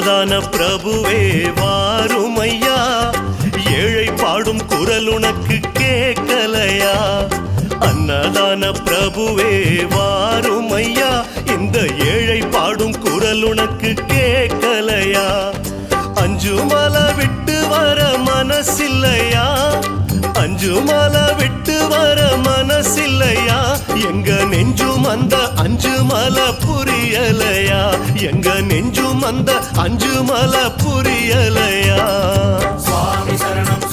அன்னதான பிரபுவே வாருமையா, ஏழை பாடும் குரல் உனக்கு கேட்கலையா? அன்னதான பிரபுவே வாருமையா, இந்த ஏழை பாடும் குரல் உனக்கு கேட்கலையா? அஞ்சு மலை விட்டு வர மனசில்லையா? அஞ்சு மலை விட்டு வர மனசில்லையா? எங்க நெஞ்சும் அந்த அஞ்சு மலை புரியலையா? எங்க நெஞ்சும் அந்த அஞ்சு மலை புரியலையா? சுவாமி சரணம்